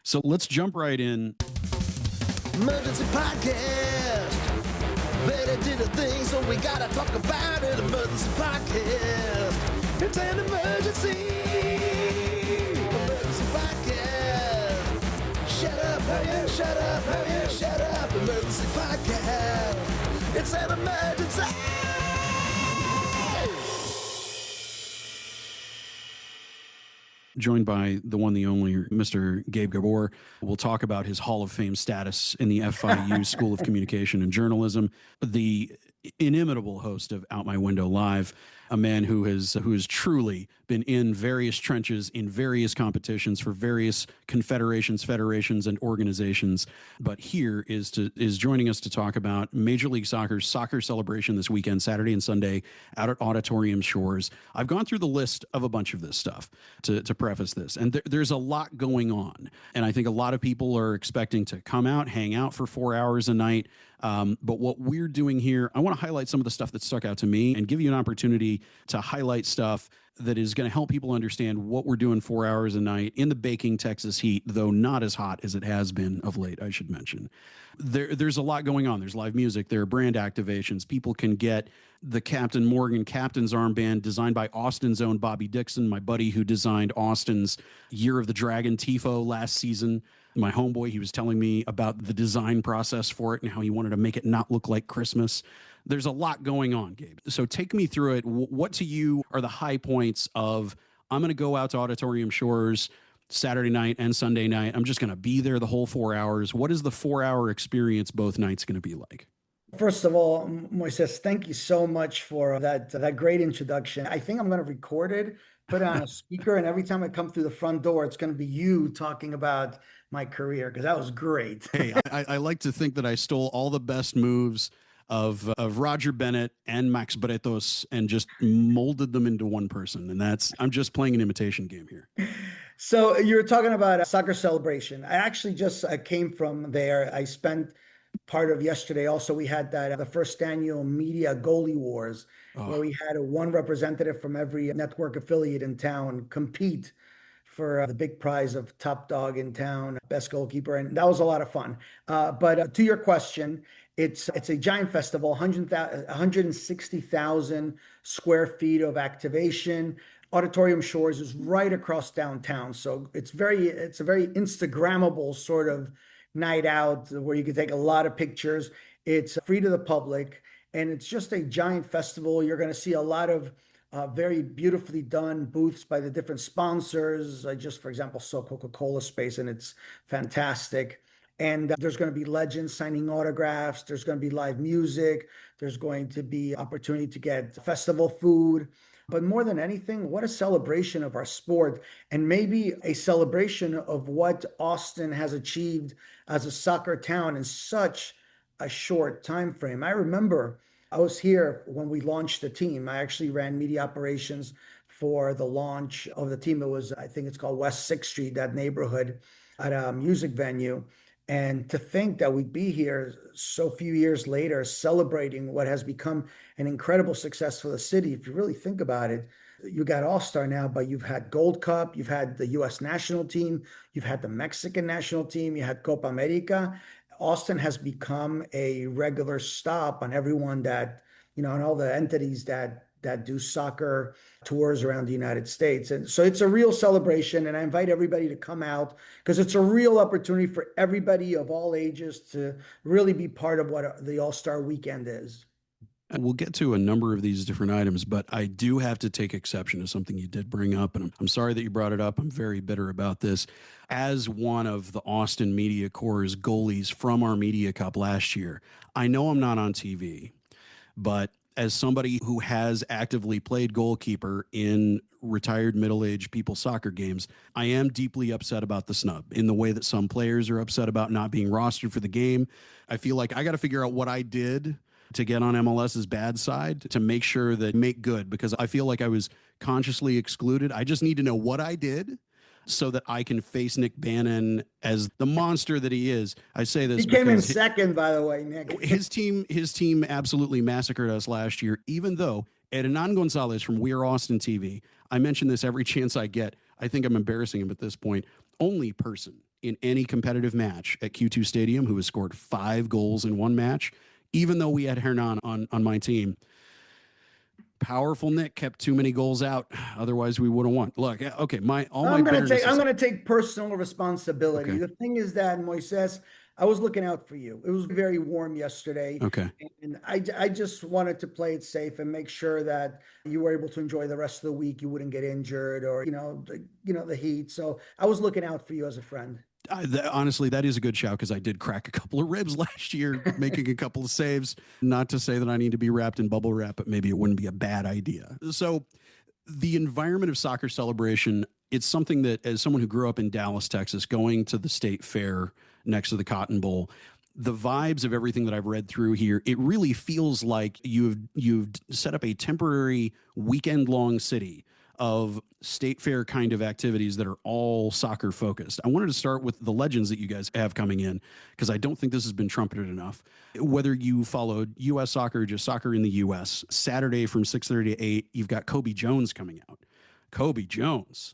So let's jump right in. Emergency podcast. Better do the thing, so we gotta talk about it. Emergency podcast. It's an emergency. Emergency podcast. Shut up, oh yeah, shut up, oh yeah, shut up. Emergency podcast. It's an emergency. Joined by the one, the only, Mr. Gabe Gabor. We'll talk about his Hall of Fame status in the FIU School of Communication and Journalism, the inimitable host of Out My Window Live, a man who has truly been in various trenches in various competitions for various confederations, federations, and organizations. But here is joining us to talk about Major League Soccer's soccer celebration this weekend, Saturday and Sunday, out at Auditorium Shores. I've gone through the list of a bunch of this stuff to preface this, and there's a lot going on. And I think a lot of people are expecting to come out, hang out for 4 hours a night. But what we're doing here, I want to highlight some of the stuff that stuck out to me and give you an opportunity to highlight stuff that is going to help people understand what we're doing 4 hours a night in the baking Texas heat, though not as hot as it has been of late, I should mention. There's a lot going on. There's live music. There are brand activations. People can get the Captain Morgan Captain's Armband designed by Austin's own Bobby Dixon, my buddy who designed Austin's Year of the Dragon Tifo last season. My homeboy, he was telling me about the design process for it and how he wanted to make it not look like Christmas. There's a lot going on, Gabe. So take me through it. What to you are the high points of, I'm going to go out to Auditorium Shores Saturday night and Sunday night. I'm just going to be there the whole 4 hours. What is the 4 hour experience both nights going to be like? First of all, Moisés, thank you so much for that great introduction. I think I'm going to record it, put it on a speaker, and every time I come through the front door, it's going to be you talking about my career, because that was great. Hey, I like to think that I stole all the best moves of Roger Bennett and Max Bretos and just molded them into one person. And I'm just playing an imitation game here. So you were talking about a soccer celebration. I actually just came from there. I spent part of yesterday. Also, we had the first annual media Goalie Wars, where we had one representative from every network affiliate in town compete for the big prize of top dog in town, best goalkeeper. And that was a lot of fun. But to your question, it's a giant festival, 160,000 square feet of activation. Auditorium Shores is right across downtown. So it's a very Instagrammable sort of night out where you can take a lot of pictures. It's free to the public, and it's just a giant festival. You're going to see a lot of very beautifully done booths by the different sponsors. I just, for example, saw Coca-Cola space, and it's fantastic. And there's going to be legends signing autographs. There's going to be live music. There's going to be opportunity to get festival food. But more than anything, what a celebration of our sport, and maybe a celebration of what Austin has achieved as a soccer town in such a short time frame. I remember I was here when we launched the team. I actually ran media operations for the launch of the team. It was, I think it's called West 6th Street, that neighborhood, at a music venue. And to think that we'd be here so few years later celebrating what has become an incredible success for the city. If you really think about it, you got All-Star now, but you've had Gold Cup, you've had the U.S. national team, you've had the Mexican national team, you had Copa America. Austin has become a regular stop on everyone that, and all the entities that do soccer tours around the United States. And so it's a real celebration, and I invite everybody to come out because it's a real opportunity for everybody of all ages to really be part of what the All-Star Weekend is. We'll get to a number of these different items, but I do have to take exception to something you did bring up, and I'm sorry that you brought it up. I'm very bitter about this. As one of the Austin Media Corps' goalies from our Media Cup last year, I know I'm not on TV, but as somebody who has actively played goalkeeper in retired middle-aged people's soccer games, I am deeply upset about the snub in the way that some players are upset about not being rostered for the game. I feel like I got to figure out what I did to get on MLS's bad side to make sure that make good, because I feel like I was consciously excluded. I just need to know what I did so that I can face Nick Bannon as the monster that he is. I say this because he came in second, by the way, Nick. His team absolutely massacred us last year, even though Hernan Gonzalez from We Are Austin TV, I mention this every chance I get. I think I'm embarrassing him at this point. Only person in any competitive match at Q2 Stadium who has scored 5 goals in one match, even though we had Hernan on my team. Powerful Nick kept too many goals out. Otherwise, we would have won. Look, okay, I'm gonna take personal responsibility. Okay. The thing is that, Moises, I was looking out for you. It was very warm yesterday. Okay. And I just wanted to play it safe and make sure that you were able to enjoy the rest of the week. You wouldn't get injured or, the heat. So I was looking out for you as a friend. Honestly, that is a good shout because I did crack a couple of ribs last year, making a couple of saves. Not to say that I need to be wrapped in bubble wrap, but maybe it wouldn't be a bad idea. So the environment of soccer celebration, it's something that, as someone who grew up in Dallas, Texas, going to the state fair next to the Cotton Bowl, the vibes of everything that I've read through here, it really feels like you've set up a temporary weekend-long city of state fair kind of activities that are all soccer focused. I wanted to start with the legends that you guys have coming in, because I don't think this has been trumpeted enough. Whether you followed U.S. soccer or just soccer in the U.S., Saturday from 6:30 to 8, you've got Kobe Jones coming out. Kobe Jones.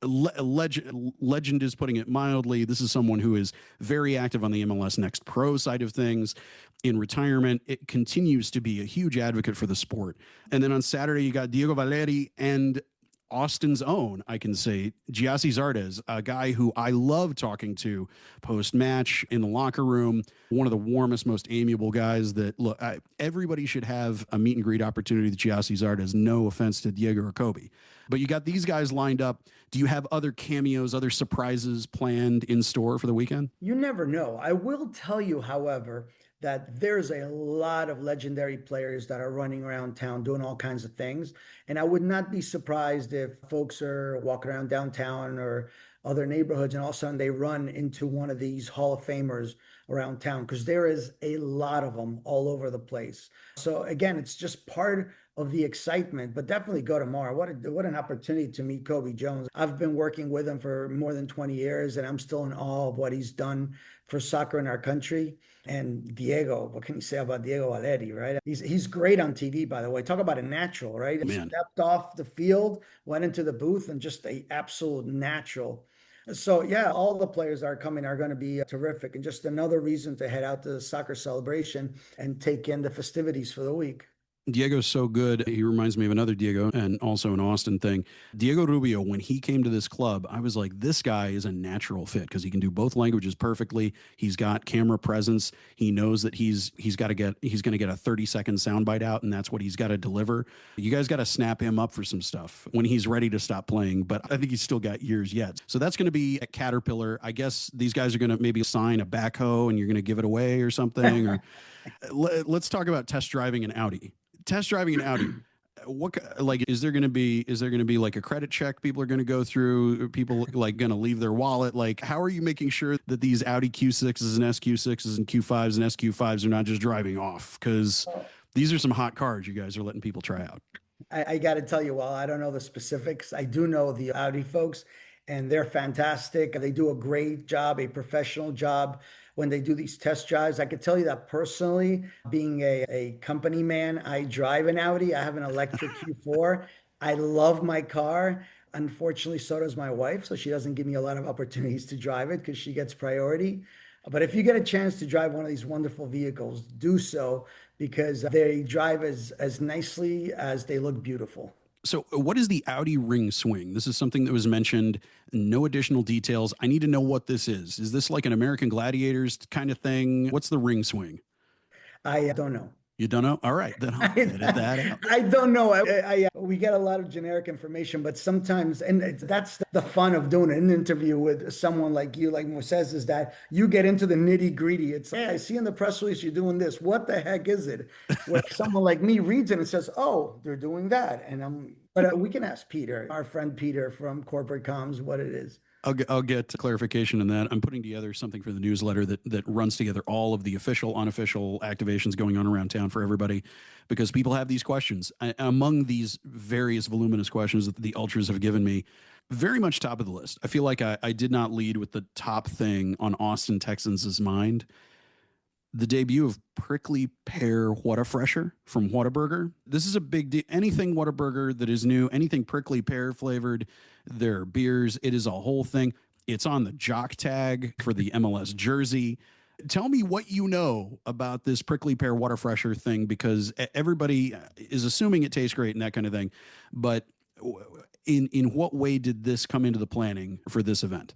Legend is putting it mildly. This is someone who is very active on the MLS Next Pro side of things. In retirement, it continues to be a huge advocate for the sport. And then on Saturday, you got Diego Valeri and Austin's own, I can say, Giassi Zardes, a guy who I love talking to post-match in the locker room, one of the warmest, most amiable guys that, look, everybody should have a meet and greet opportunity with Giassi Zardes, no offense to Diego or Kobe. But you got these guys lined up. Do you have other cameos, other surprises planned in store for the weekend? You never know. I will tell you, however, that there's a lot of legendary players that are running around town doing all kinds of things. And I would not be surprised if folks are walking around downtown or other neighborhoods and all of a sudden they run into one of these Hall of Famers around town, because there is a lot of them all over the place. So again, it's just part of the excitement, but definitely go tomorrow. What an opportunity to meet Kobe Jones. I've been working with him for more than 20 years, and I'm still in awe of what he's done for soccer in our country. And Diego, what can you say about Diego Valeri, right? He's great on TV, by the way. Talk about a natural, right? He stepped off the field, went into the booth, and just an absolute natural. So yeah, all the players that are coming are going to be terrific, and just another reason to head out to the soccer celebration and take in the festivities for the week. Diego's so good. He reminds me of another Diego, and also an Austin thing. Diego Rubio, when he came to this club, I was like, this guy is a natural fit because he can do both languages perfectly. He's got camera presence. He knows that he's going to get a 30-second soundbite out, and that's what he's got to deliver. You guys got to snap him up for some stuff when he's ready to stop playing, but I think he's still got years yet. So that's going to be at Caterpillar. I guess these guys are going to maybe sign a backhoe and you're going to give it away or something. Or let's talk about test driving an Audi. Test driving an Audi. Is there going to be like a credit check people are going to go through? People like going to leave their wallet? Like, how are you making sure that these Audi Q6s and SQ6s and Q5s and SQ5s are not just driving off? Because these are some hot cars you guys are letting people try out. I got to tell you, while I don't know the specifics, I do know the Audi folks, and they're fantastic. They do a great job, a professional job when they do these test drives. I could tell you that personally, being a company man, I drive an Audi. I have an electric Q4. I love my car. Unfortunately, so does my wife. So she doesn't give me a lot of opportunities to drive it because she gets priority. But if you get a chance to drive one of these wonderful vehicles, do so, because they drive as nicely as they look beautiful. So what is the Audi ring swing? This is something that was mentioned. No additional details. I need to know what this is. Is this like an American Gladiators kind of thing? What's the ring swing? I don't know. You don't know? All right, then I'll edit that out. I don't know. We get a lot of generic information, but sometimes, and that's the fun of doing an interview with someone like you, like Moisés, is that you get into the nitty gritty. It's, hey, I see in the press release you're doing this. What the heck is it? Where someone like me reads it and says, oh, they're doing that. But we can ask Peter, our friend Peter from Corporate Comms, what it is. I'll get clarification on that. I'm putting together something for the newsletter that runs together all of the official, unofficial activations going on around town for everybody, because people have these questions. Among these various voluminous questions that the Ultras have given me, very much top of the list. I feel like I did not lead with the top thing on Austin Texans' mind. The debut of Prickly Pear Whataburger from Whataburger. This is a big deal. Anything Whataburger that is new, anything prickly pear flavored, their beers, it is a whole thing. It's on the jock tag for the MLS jersey. Tell me what you know about this prickly pear water fresher thing, because everybody is assuming it tastes great and that kind of thing. But in what way did this come into the planning for this event?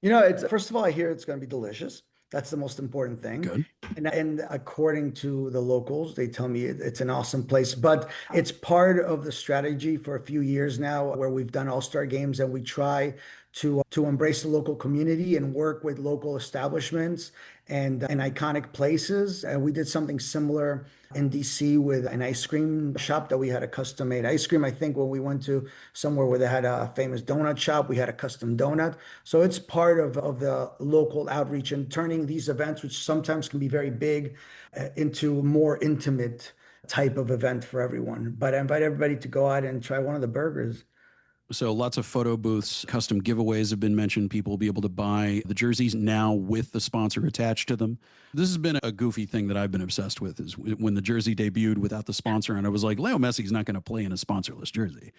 It's first of all, I hear it's going to be delicious. That's the most important thing. Good. And according to the locals, they tell me it's an awesome place. But it's part of the strategy for a few years now, where we've done all-star games and we try to embrace the local community and work with local establishments and iconic places. And we did something similar in DC with an ice cream shop that we had a custom made ice cream. I think when we went to somewhere where they had a famous donut shop, we had a custom donut. So it's part of the local outreach and turning these events, which sometimes can be very big, into a more intimate type of event for everyone. But I invite everybody to go out and try one of the burgers. So lots of photo booths, custom giveaways have been mentioned. People will be able to buy the jerseys now with the sponsor attached to them. This has been a goofy thing that I've been obsessed with, is when the jersey debuted without the sponsor, and I was like, Leo Messi's not going to play in a sponsorless jersey.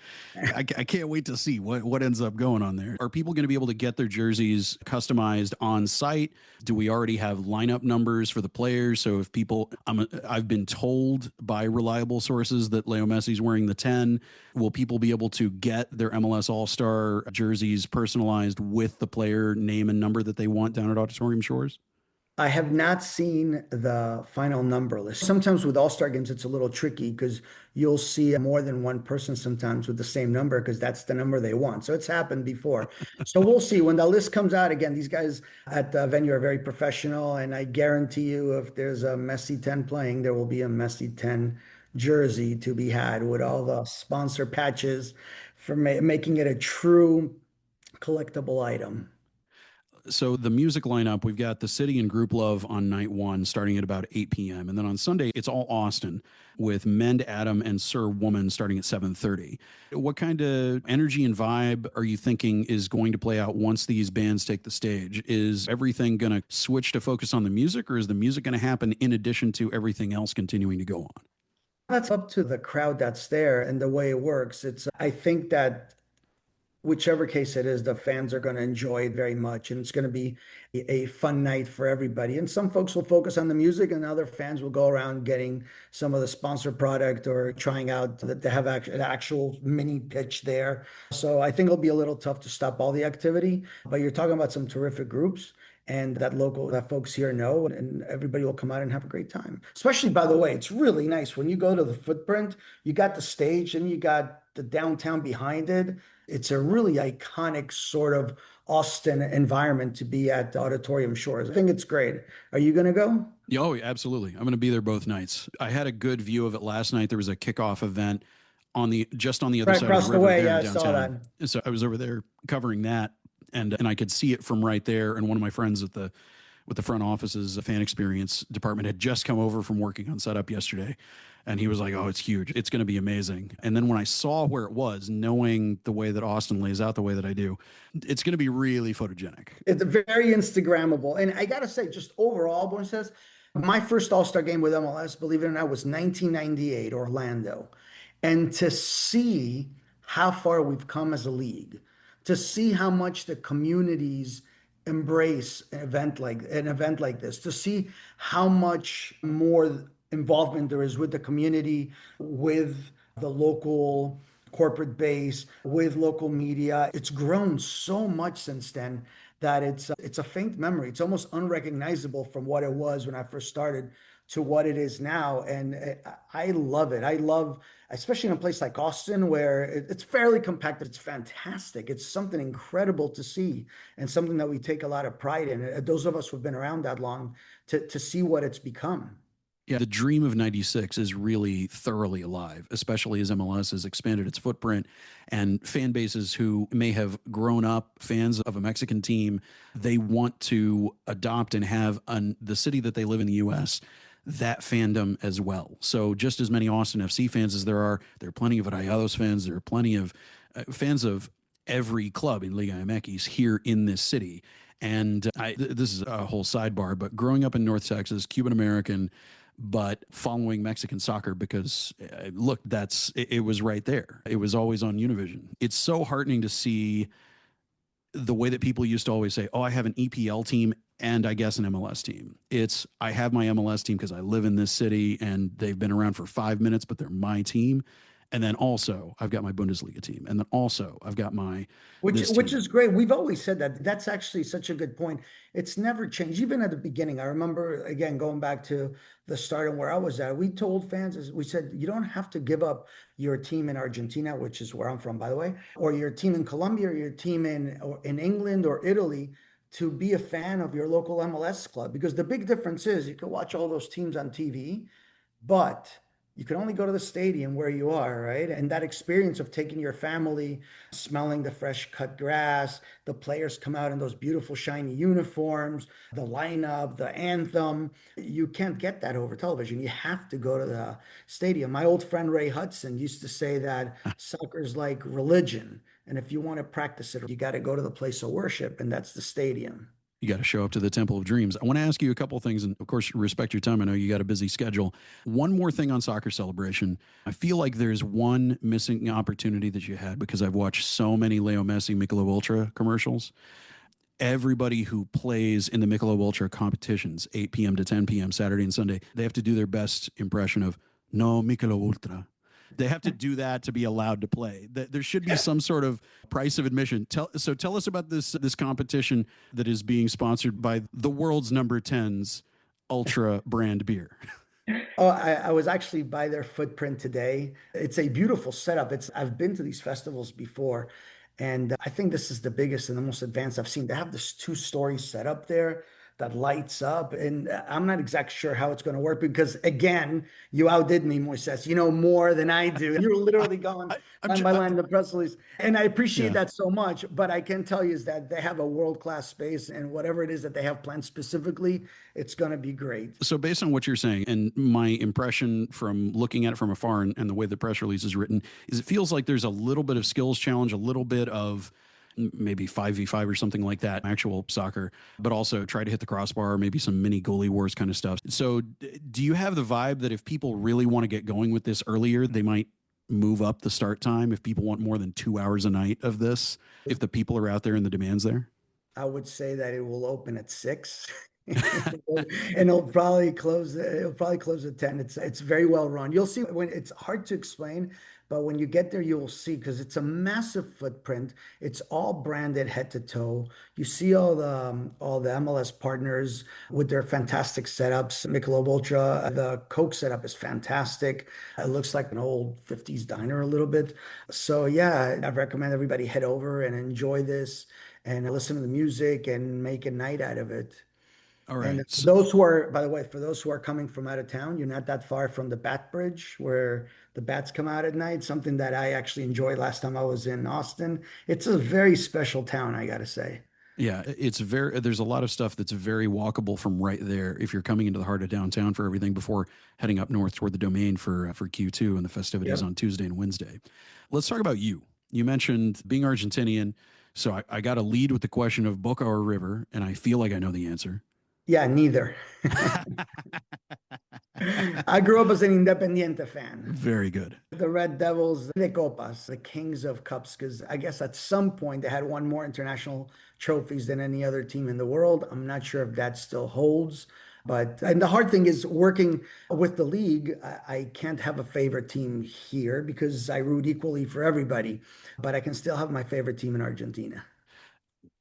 I can't wait to see what ends up going on there. Are people going to be able to get their jerseys customized on site? Do we already have lineup numbers for the players? So if people, I've been told by reliable sources that Leo Messi's wearing the 10. Will people be able to get their MLS All-Star jerseys personalized with the player name and number that they want down at Auditorium Shores? I have not seen the final number list. Sometimes with all-star games, it's a little tricky because you'll see more than one person sometimes with the same number because that's the number they want. So it's happened before. So we'll see when the list comes out. Again, these guys at the venue are very professional, and I guarantee you if there's a Messi 10 playing, there will be a Messi 10 jersey to be had with all the sponsor patches for making it a true collectible item. So the music lineup, we've got the City and Group Love on night one, starting at about 8 p.m. And then on Sunday, it's all Austin with Mend Adam and Sir Woman starting at 7:30. What kind of energy and vibe are you thinking is going to play out once these bands take the stage? Is everything going to switch to focus on the music, or is the music going to happen in addition to everything else continuing to go on? That's up to the crowd that's there and the way it works. I think that whichever case it is, the fans are going to enjoy it very much. And it's going to be a fun night for everybody. And some folks will focus on the music, and other fans will go around getting some of the sponsor product or trying out that they have an actual mini pitch there. So I think it'll be a little tough to stop all the activity, but you're talking about some terrific groups. And that folks here know, and everybody will come out and have a great time. Especially, by the way, it's really nice when you go to the Footprint, you got the stage and you got the downtown behind it. It's a really iconic sort of Austin environment to be at the Auditorium Shores. I think it's great. Are you going to go? Oh, absolutely. I'm going to be there both nights. I had a good view of it last night. There was a kickoff event just on the other Right side across of the the river way. there Yeah, I downtown. saw that. So I was over there covering that, and I could see it from right there. And one of my friends with the front office's fan experience department had just come over from working on setup yesterday. And he was like, oh, it's huge. It's going to be amazing. And then when I saw where it was, knowing the way that Austin lays out the way that I do, it's going to be really photogenic. It's very Instagrammable. And I got to say, just overall, Moisés, my first All-Star game with MLS, believe it or not, was 1998, Orlando. And to see how far we've come as a league, to see how much the communities embrace an event like this, to see how much more involvement there is with the community, with the local corporate base, with local media. It's grown so much since then that it's a faint memory. It's almost unrecognizable from what it was when I first started to what it is now. And I love it. I love, especially in a place like Austin, where it's fairly compact. It's fantastic. It's something incredible to see and something that we take a lot of pride in. Those of us who've been around that long to see what it's become. Yeah, the dream of 96 is really thoroughly alive, especially as MLS has expanded its footprint, and fan bases who may have grown up fans of a Mexican team, they want to adopt and have the city that they live in the U.S., that fandom as well. So just as many Austin FC fans as there are plenty of Rayados fans, there are plenty of fans of every club in Liga MX here in this city. And this is a whole sidebar, but growing up in North Texas, Cuban American, but following Mexican soccer because, look, it was right there. It was always on Univision. It's so heartening to see the way that people used to always say, oh, I have an EPL team and I guess an MLS team. It's, I have my MLS team because I live in this city and they've been around for 5 minutes, but they're my team. And then also I've got my Bundesliga team. And then also I've got my Which is great. We've always said that. That's actually such a good point. It's never changed. Even at the beginning, I remember again going back to the start and where I was at. We told fans, we said, you don't have to give up your team in Argentina, which is where I'm from, by the way, or your team in Colombia, or your team in England or Italy to be a fan of your local MLS club. Because the big difference is you can watch all those teams on TV, but you can only go to the stadium where you are, right? And that experience of taking your family, smelling the fresh cut grass, the players come out in those beautiful shiny uniforms, the lineup, the anthem, you can't get that over television. You have to go to the stadium. My old friend Ray Hudson used to say that soccer is like religion. And if you want to practice it, you got to go to the place of worship, and that's the stadium. You got to show up to the Temple of Dreams. I want to ask you a couple of things, and of course, respect your time. I know you got a busy schedule. One more thing on Soccer Celebration. I feel like there's one missing opportunity that you had because I've watched so many Leo Messi Michelob Ultra commercials. Everybody who plays in the Michelob Ultra competitions, 8 p.m. to 10 p.m. Saturday and Sunday, they have to do their best impression of "No Michelob Ultra." They have to do that to be allowed to play. There should be some sort of price of admission. Tell us about this competition that is being sponsored by the world's number 10's Ultra brand beer. Oh, I was actually by their footprint today. It's a beautiful setup. I've been to these festivals before, and I think this is the biggest and the most advanced I've seen. They have this two-story setup there that lights up, and I'm not exactly sure how it's going to work because, again, you outdid me, Moises. You know more than I do. You're literally going line by line the press release, and I appreciate that so much. But I can tell you is that they have a world-class space, and whatever it is that they have planned specifically, it's going to be great. So based on what you're saying and my impression from looking at it from afar and the way the press release is written, is it feels like there's a little bit of skills challenge, a little bit of maybe 5v5 or something like that, actual soccer, but also try to hit the crossbar, maybe some mini goalie wars kind of stuff. So do you have the vibe that if people really want to get going with this earlier, they might move up the start time if people want more than 2 hours a night of this, if the people are out there and the demand's there? I would say that it will open at 6. And it'll probably close at 10. It's very well run. You'll see when it's hard to explain, but when you get there, you'll see because it's a massive footprint. It's all branded head to toe. You see all the MLS partners with their fantastic setups. Michelob Ultra, the Coke setup is fantastic. It looks like an old 50s diner a little bit. So yeah, I recommend everybody head over and enjoy this and listen to the music and make a night out of it. All right. And for those who are, by the way, for those who are coming from out of town, you're not that far from the Bat Bridge where the bats come out at night, something that I actually enjoyed last time I was in Austin. It's a very special town, I gotta say. Yeah, there's a lot of stuff that's very walkable from right there if you're coming into the heart of downtown for everything before heading up north toward the Domain for Q2 and the festivities on Tuesday and Wednesday. Let's talk about you. You mentioned being Argentinian. So I got to lead with the question of Boca or River, and I feel like I know the answer. Yeah, neither. I grew up as an Independiente fan. Very good. The Red Devils, the Copas, the Kings of Cups, because I guess at some point they had won more international trophies than any other team in the world. I'm not sure if that still holds. And the hard thing is working with the league, I can't have a favorite team here because I root equally for everybody, but I can still have my favorite team in Argentina.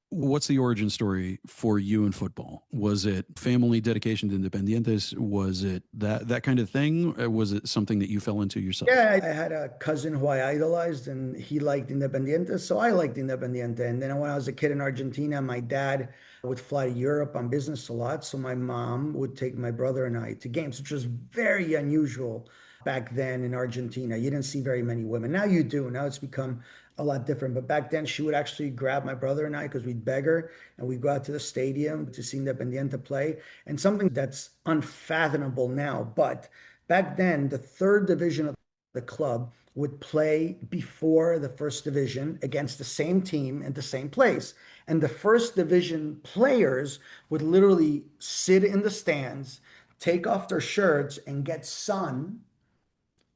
What's the origin story for you in football? Was it family dedication to Independientes? Was it that kind of thing? Or was it something that you fell into yourself? Yeah, I had a cousin who I idolized and he liked Independiente, so I liked Independiente. And then when I was a kid in Argentina, my dad would fly to Europe on business a lot. So my mom would take my brother and I to games, which was very unusual back then in Argentina. You didn't see very many women. Now you do. Now it's become a lot different. But back then, she would actually grab my brother and I because we'd beg her and we'd go out to the stadium to see Independiente play. And something that's unfathomable now. But back then, the third division of the club would play before the first division against the same team in the same place. And the first division players would literally sit in the stands, take off their shirts, and get sun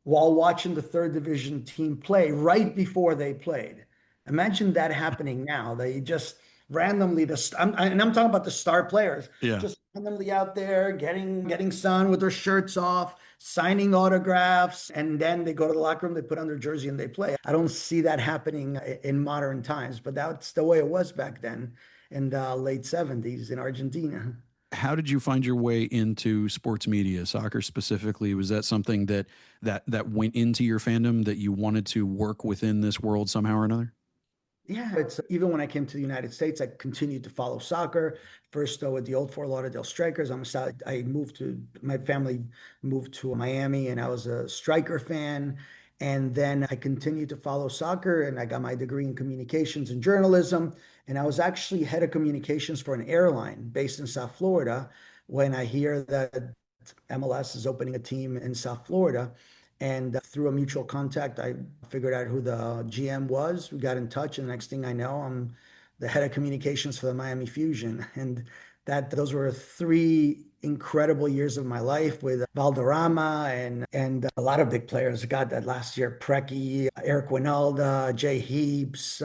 while watching the third division team play right before they played. Imagine that happening now. randomly and I'm talking about the star players, Yeah. just randomly out there getting sun with their shirts off, signing autographs, and then they go to the locker room, they put on their jersey and they play. I don't see that happening in modern times, but that's the way it was back then in the late 70s in Argentina. How did you find your way into sports media, soccer specifically? Was that something that went into your fandom, that you wanted to work within this world somehow or another? Yeah, it's even when I came to the United States, I continued to follow soccer. First, though, with the old Fort Lauderdale Strikers, I moved to my family moved to Miami, and I was a striker fan. And then I continued to follow soccer, and I got my degree in communications and journalism. And I was actually head of communications for an airline based in South Florida when I hear that MLS is opening a team in South Florida. And through a mutual contact, I figured out who the GM was. We got in touch, and the next thing I know, I'm the head of communications for the Miami Fusion. And those were 3 incredible years of my life with Valderrama and a lot of big players. Got that last year, Preki, Eric Winalda, Jay Heaps,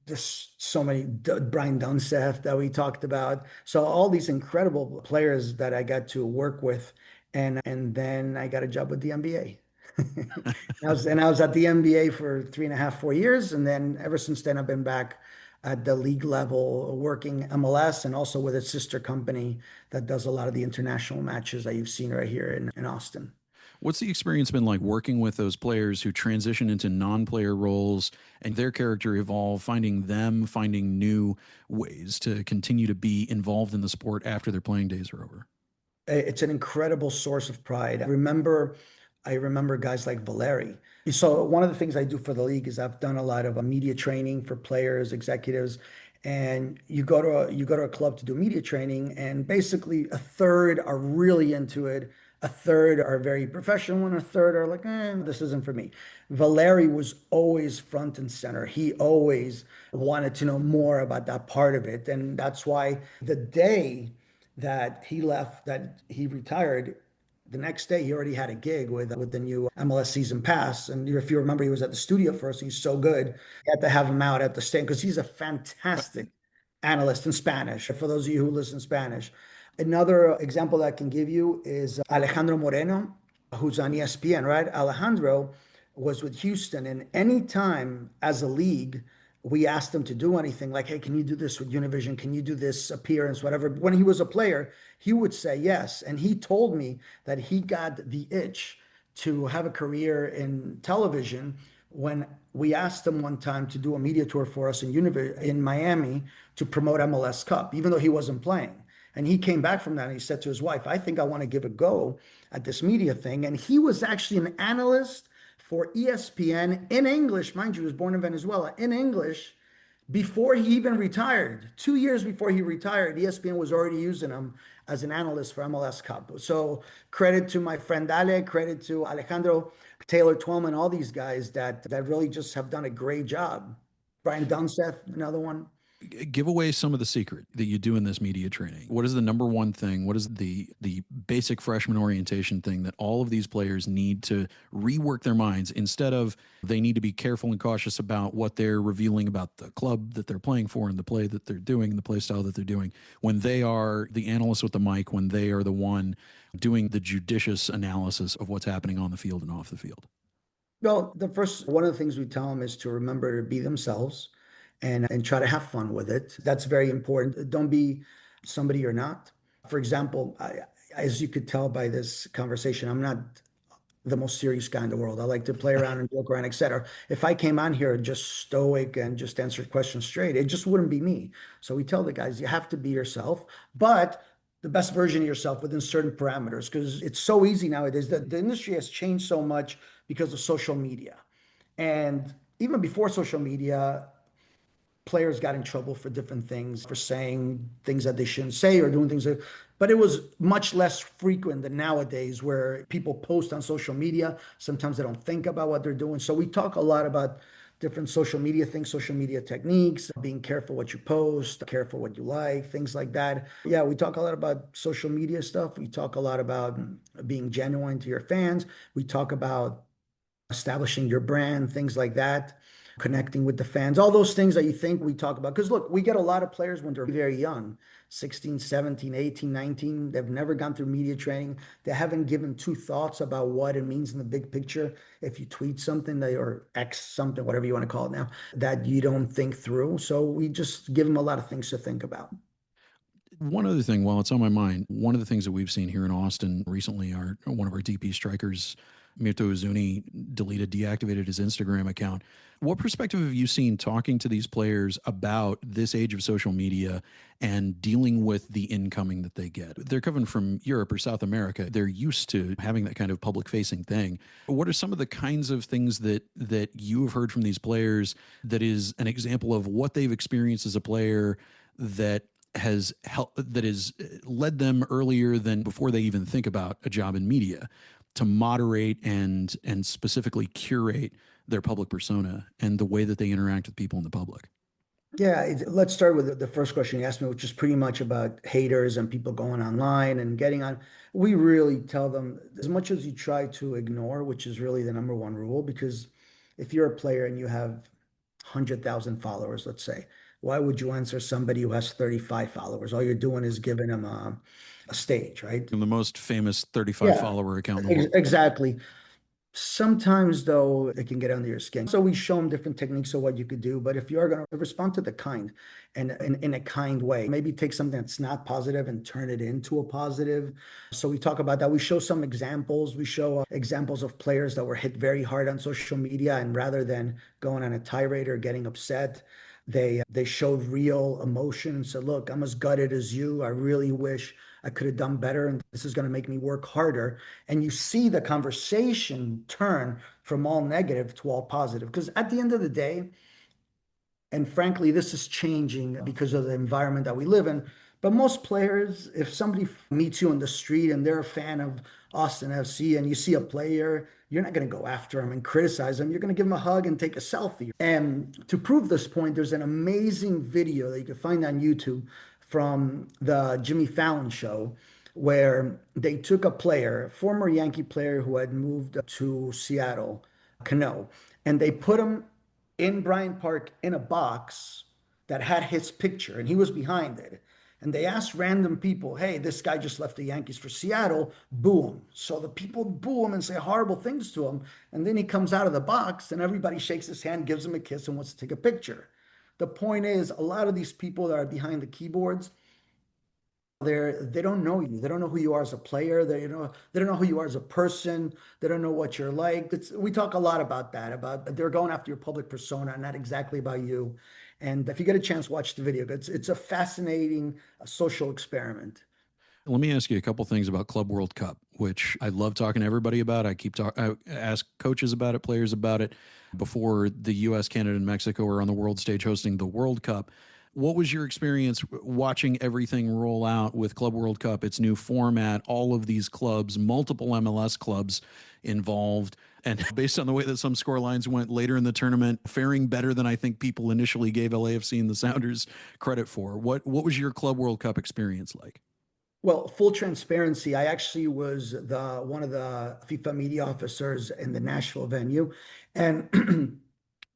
just so many, Brian Dunseth that we talked about. So all these incredible players that I got to work with, and then I got a job with the NBA. I was at the NBA for 3.5, 4 years, and then ever since then I've been back at the league level working MLS and also with a sister company that does a lot of the international matches that you've seen right here in Austin. What's the experience been like working with those players who transition into non-player roles and their character evolve, finding new ways to continue to be involved in the sport after their playing days are over? It's an incredible source of pride. I remember guys like Valeri. So one of the things I do for the league is I've done a lot of media training for players, executives, and you go to a club to do media training, and basically a third are really into it, a third are very professional, and a third are like, this isn't for me. Valeri was always front and center. He always wanted to know more about that part of it, and that's why the day that he left, that he retired, the next day he already had a gig with the new MLS season pass. And if you remember, he was at the studio first. He's so good. You had to have him out at the stand because he's a fantastic analyst in Spanish. For those of you who listen Spanish, another example that I can give you is Alejandro Moreno, who's on ESPN, right? Alejandro was with Houston, and anytime as a league we asked him to do anything like, hey, can you do this with Univision? Can you do this appearance, whatever? When he was a player, he would say yes. And he told me that he got the itch to have a career in television when we asked him one time to do a media tour for us in Miami to promote MLS Cup, even though he wasn't playing. And he came back from that and he said to his wife, I think I want to give a go at this media thing. And he was actually an analyst for ESPN in English. Mind you, he was born in Venezuela, in English, before he even retired. 2 years before he retired, ESPN was already using him as an analyst for MLS Cup. So credit to my friend Ale, credit to Alejandro, Taylor Twellman, all these guys that really just have done a great job. Brian Dunseth, another one. Give away some of the secret that you do in this media training. What is the number one thing? What is the basic freshman orientation thing that all of these players need to rework their minds, instead of they need to be careful and cautious about what they're revealing about the club that they're playing for and the play that they're doing and the play style that they're doing, when they are the analyst with the mic, when they are the one doing the judicious analysis of what's happening on the field and off the field? Well, one of the things we tell them is to remember to be themselves and try to have fun with it. That's very important. Don't be somebody you're not. For example, as you could tell by this conversation, I'm not the most serious guy in the world. I like to play around and joke around, etc. If I came on here just stoic and just answered questions straight, it just wouldn't be me. So we tell the guys, you have to be yourself, but the best version of yourself within certain parameters, because it's so easy nowadays. That the industry has changed so much because of social media. And even before social media, players got in trouble for different things, for saying things that they shouldn't say or doing things but it was much less frequent than nowadays, where people post on social media. Sometimes they don't think about what they're doing. So we talk a lot about different social media things, social media techniques, being careful what you post, careful what you like, things like that. Yeah, we talk a lot about social media stuff. We talk a lot about being genuine to your fans. We talk about establishing your brand, things like that. connecting with the fans, all those things that you think we talk about. Because look, we get a lot of players when they're very young, 16, 17, 18, 19. They've never gone through media training. They haven't given two thoughts about what it means in the big picture. If you tweet something that, or X something, whatever you want to call it now, that you don't think through. So we just give them a lot of things to think about. One other thing, while it's on my mind, one of the things that we've seen here in Austin recently, one of our DP strikers, Mirto Uzuni, deactivated his Instagram account. What perspective have you seen talking to these players about this age of social media and dealing with the incoming that they get? They're coming from Europe or South America. They're used to having that kind of public facing thing. What are some of the kinds of things that you have heard from these players that is an example of what they've experienced as a player that has led them earlier than before they even think about a job in media to moderate and specifically curate their public persona and the way that they interact with people in the public? Yeah, let's start with the first question you asked me, which is pretty much about haters and people going online and getting on. We really tell them as much as you try to ignore, which is really the number one rule, because if you're a player and you have 100,000 followers, let's say, why would you answer somebody who has 35 followers? All you're doing is giving them a stage, right? And the most famous 35 Yeah, follower account in the world. exactly. Sometimes, though, it can get under your skin. So we show them different techniques of what you could do. But if you are going to respond to the kind and in a kind way, maybe take something that's not positive and turn it into a positive. So we talk about that. We show some examples. We show examples of players that were hit very hard on social media. And rather than going on a tirade or getting upset, they showed real emotion and said, look, I'm as gutted as you. I really wish I could have done better, and this is going to make me work harder. And you see the conversation turn from all negative to all positive. Because at the end of the day, and frankly, this is changing because of the environment that we live in. But most players, if somebody meets you on the street and they're a fan of Austin FC and you see a player, you're not going to go after him and criticize him. You're going to give him a hug and take a selfie. And to prove this point, there's an amazing video that you can find on YouTube from the Jimmy Fallon show where they took a player, a former Yankee player who had moved to Seattle, Cano, and they put him in Bryant Park in a box that had his picture and he was behind it. And they asked random people, hey, this guy just left the Yankees for Seattle, boo him. So the people boo him and say horrible things to him. And then he comes out of the box and everybody shakes his hand, gives him a kiss, and wants to take a picture. The point is, a lot of these people that are behind the keyboards, they don't know you. They don't know who you are as a player. They don't know who you are as a person. They don't know what you're like. We talk a lot about that, about they're going after your public persona, not exactly about you. And if you get a chance, watch the video. It's a fascinating social experiment. Let me ask you a couple things about Club World Cup, which I love talking to everybody about. I ask coaches about it, players about it before the U.S., Canada, and Mexico are on the world stage hosting the World Cup. What was your experience watching everything roll out with Club World Cup, its new format, all of these clubs, multiple MLS clubs involved, and based on the way that some score lines went later in the tournament, faring better than I think people initially gave LAFC and the Sounders credit for? What was your Club World Cup experience like? Well, full transparency, I actually was one of the FIFA media officers in the Nashville venue. And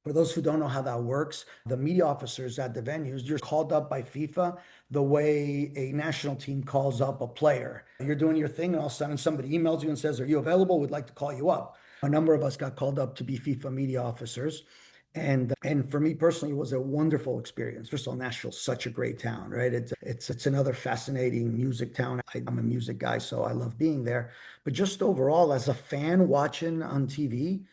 for those who don't know how that works, the media officers at the venues, you're called up by FIFA the way a national team calls up a player. You're doing your thing, and all of a sudden somebody emails you and says, are you available? We'd like to call you up. A number of us got called up to be FIFA media officers. And for me personally, it was a wonderful experience. First of all, Nashville's such a great town, right? It's another fascinating music town. I'm a music guy, so I love being there. But just overall, as a fan watching on TV,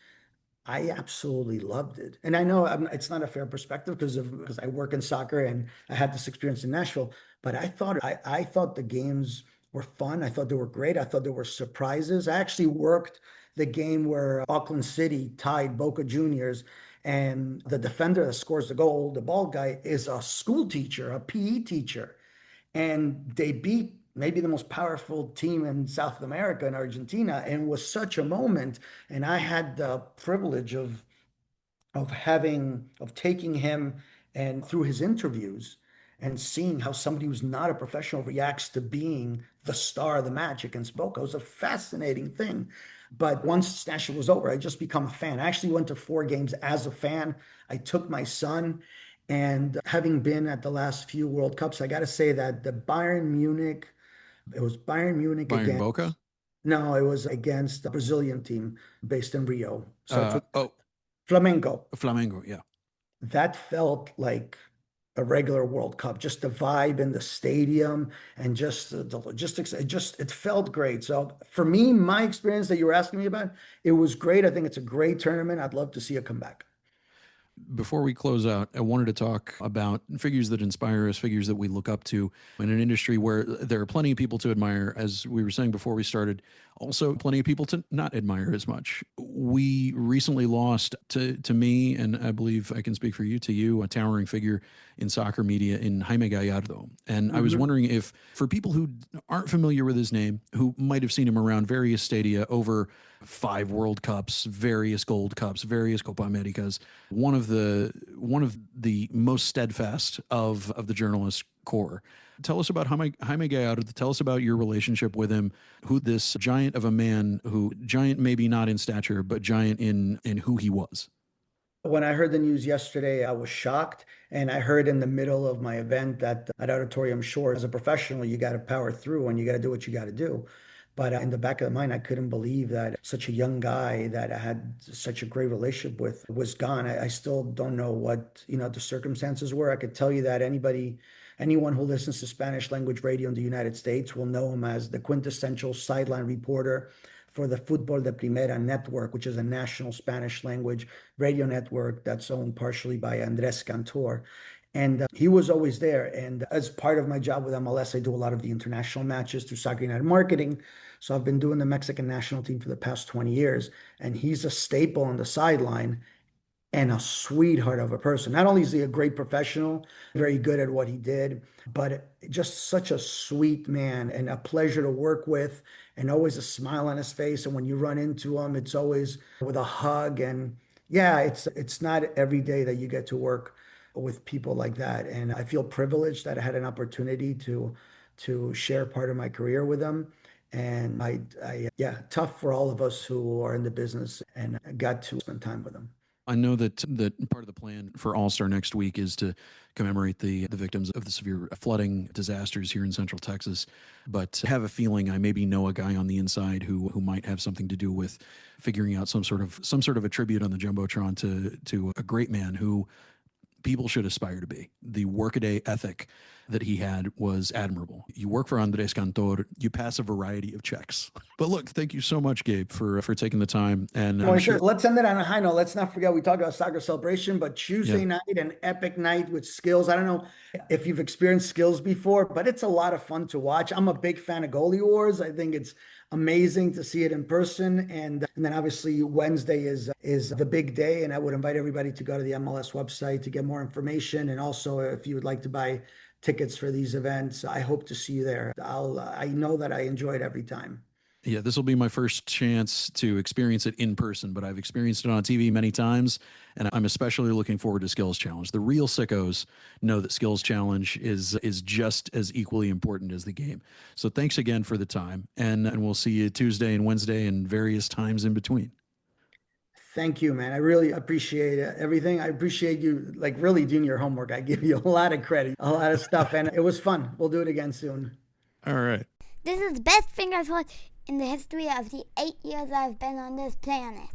I absolutely loved it. And I know it's not a fair perspective because I work in soccer and I had this experience in Nashville, but I thought the games were fun. I thought they were great. I thought there were surprises. I actually worked the game where Auckland City tied Boca Juniors, and the defender that scores the goal, the bald guy, is a school teacher, a PE teacher. And they beat maybe the most powerful team in South America, in Argentina, and it was such a moment. And I had the privilege of taking him and through his interviews and seeing how somebody who's not a professional reacts to being the star of the match against Boca. It was a fascinating thing. But once national was over, I just become a fan. I actually went to 4 games as a fan. I took my son, and having been at the last few World Cups, I got to say that the Bayern Munich, it was Bayern Munich Bayern against, Boca? no, it was against the Brazilian team based in Rio. So it's with Oh, Flamengo. Flamengo, yeah. That felt like a regular World Cup, just the vibe in the stadium and just the logistics. It felt great. So for me, my experience that you were asking me about, it was great. I think it's a great tournament. I'd love to see it come back. Before we close out, I wanted to talk about figures that inspire us, figures that we look up to in an industry where there are plenty of people to admire, as we were saying before we started, also plenty of people to not admire as much. We recently lost to me, and I believe I can speak for you, to you, a towering figure in soccer media in Jaime Gallardo. And I was wondering if, for people who aren't familiar with his name, who might have seen him around various stadia over 5 World Cups, various Gold Cups, various Copa Americas, one of the most steadfast of the journalist corps. Tell us about Jaime Gallardo. Tell us about your relationship with him, who this giant of a man, who giant maybe not in stature, but giant in who he was. When I heard the news yesterday, I was shocked. And I heard in the middle of my event that at Auditorium Shore, as a professional, you got to power through and you got to do what you got to do. But in the back of the mind, I couldn't believe that such a young guy that I had such a great relationship with was gone. I still don't know what, the circumstances were. I could tell you that anyone who listens to Spanish language radio in the United States will know him as the quintessential sideline reporter for the Fútbol de Primera network, which is a national Spanish language radio network that's owned partially by Andrés Cantor. And he was always there. And as part of my job with MLS, I do a lot of the international matches through Soccer United Marketing. So I've been doing the Mexican national team for the past 20 years. And he's a staple on the sideline and a sweetheart of a person. Not only is he a great professional, very good at what he did, but just such a sweet man and a pleasure to work with, and always a smile on his face. And when you run into him, it's always with a hug. And yeah, it's not every day that you get to work with people like that. And I feel privileged that I had an opportunity to share part of my career with him. And yeah, tough for all of us who are in the business, and I got to spend time with him. I know that part of the plan for All-Star next week is to commemorate the victims of the severe flooding disasters here in Central Texas, but I have a feeling I maybe know a guy on the inside who might have something to do with figuring out some sort of a tribute on the Jumbotron to a great man who people should aspire to be. The workaday ethic that he had was admirable. You work for Andrés Cantor, you pass a variety of checks. But look, thank you so much, Gabe, for taking the time. And I'm sure. Let's end it on a high note. Let's not forget we talked about soccer celebration, but Tuesday night, an epic night with Skills. I don't know if you've experienced Skills before, but it's a lot of fun to watch. I'm a big fan of Goalie Wars. I think it's amazing to see it in person. And then obviously Wednesday is the big day. And I would invite everybody to go to the MLS website to get more information. And also, if you would like to buy tickets for these events, I hope to see you there. I know that I enjoy it every time. Yeah, this will be my first chance to experience it in person, but I've experienced it on TV many times, and I'm especially looking forward to Skills Challenge. The real sickos know that Skills Challenge is just as equally important as the game. So thanks again for the time, and we'll see you Tuesday and Wednesday and various times in between. Thank you, man. I really appreciate everything. I appreciate you really doing your homework. I give you a lot of credit, a lot of stuff, and it was fun. We'll do it again soon. All right. This is the best thing I've heard in the history of the 8 years I've been on this planet.